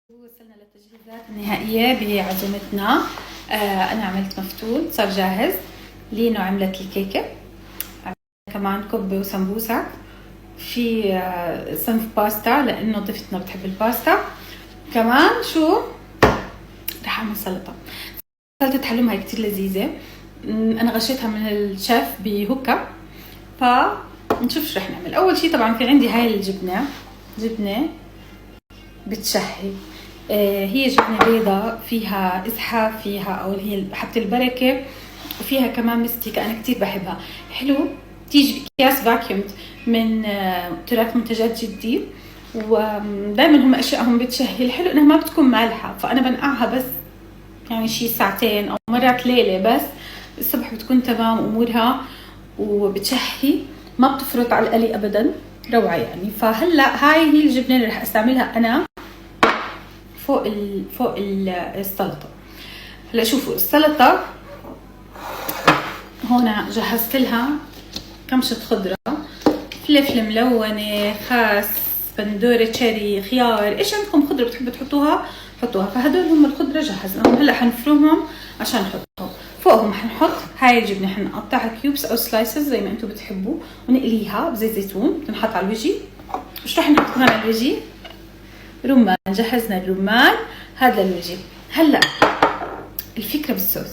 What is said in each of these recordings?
وصلنا للتجهيزات النهائية بعزومتنا. أنا عملت مفتول صار جاهز. لينو عملت الكيكة، كمان كبة وسمبوسة، في صنف باستا لأنه ضيفتنا بتحب الباستا. كمان شو رح أعمل سلطة حلوم هاي كتير لذيذة. أنا غشيتها من الشيف بهوكا، فنشوف شو رح نعمل. أول شي طبعا في عندي هاي جبنة بتشهي. هي جبنة بيضة فيها إزحاف، فيها أو هي حبة البركة، وفيها كمان مستكة أنا كتير بحبها. حلو، تيجي بأكياس فاكيوم من تراث منتجات جدي، ودائما هم أشياءهم بتشهي. الحلو إنها ما بتكون مالحة، فأنا بنقعها بس يعني شي ساعتين أو مرات ليلة، بس الصبح بتكون تمام أمورها وبتشهي، ما بتفرط على القلي أبدا، روعة يعني. فهلا هاي هي الجبنة اللي رح استعملها أنا فوق السلطة. هلا شوفوا السلطة هون جهزت لها كمشة خضرة، فلفل ملونة، خس، بندورة تشيري، خيار، ايش عندكم خضرة بتحبوا تحطوها حطوها. فهدول هم الخضرة جهزناهم، هلا حنفرمهم عشان نحطهم. فوقهم حنحط هاي الجبنة، حنقطعها كيوبس او سلايسز زي ما انتم بتحبوا، ونقليها بزيت زيتون، بنحط على الوجه. وش رح نحط كمان على الوجه؟ رمان. جهزنا الرمان هذا الوجه. هلا الفكرة بالصوص،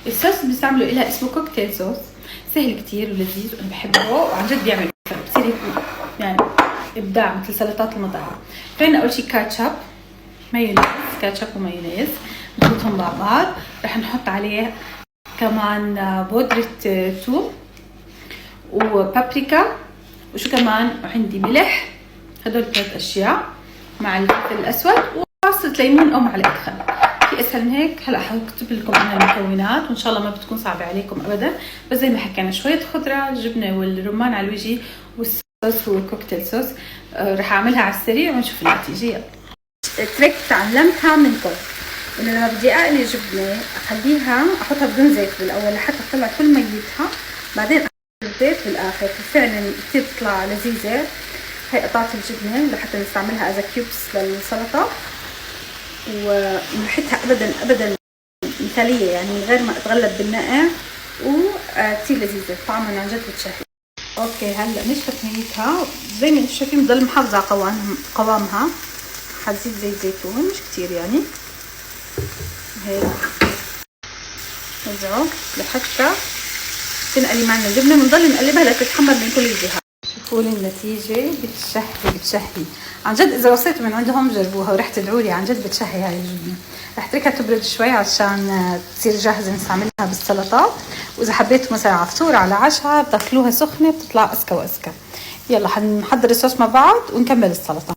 الصوص اللي بنستعمله إلها اسمه كوكتيل صوص، سهل كتير ولذيذ وأنا بحبه، وعن جد بيعمل فرق، بصير يعني إبداع مثل سلطات المطاعم. فعنا أول شي كاتشب، مايونيز، كاتشب ومايونيز نحطهم مع بعض. رح نحط عليه كمان بودرة ثوم وبابريكا، وشو كمان عندي ملح. هدول 3 أشياء مع الفلفل الأسود وعصرة ليمون أو معلقة خل. في أسهل من هيك؟ هلا حكتب لكم أنا المكونات وإن شاء الله ما بتكون صعبة عليكم أبدا. بس زي ما حكينا شوية خضرة، الجبنة والرمان على الوجه، والصوص هو كوكتيل صوص. رح أعملها على السريع ونشوف النتيجة. يلا. التريك تعلمتها منكم إنه لما بدي أقلي جبنة أخليها أحطها بدون زيت بالأول لحتى تطلع كل ميتها، بعدين أحط الزيت بالآخر. فعلا كتير بتطلع لذيذة. هاي قطعة الجبنة لحتى نستعملها از كيوبس للسلطة، وريحتها ابدا مثالية يعني من غير ما اتغلب بالنقع، وكتير لذيذة طعمها عن جد بتشهي. اوكي هلا نشفت ميتها زي ما انتم شايفين، بضل محافظة على قوامها. حزيد زيت زيتون مش كتير يعني، هيك نرجعه لحتى تنقلي معنا الجبنة، بنضل نقلبها لتتحمر من كل الجهات. شوفوا لي النتيجة، بتشهي عن جد. إذا وصيتوا من عندهم جربوها ورح تدعوا لي، عن جد بتشهي هاي الجبنة. رح اتركها تبرد شوي عشان تصير جاهزة نستعملها بالسلطات، وإذا حبيتوا مثلا على فطور على عشاء بتاكلوها سخنة بتطلع أزكى وأزكى. يلا حنحضر الصوص مع بعض ونكمل السلطة.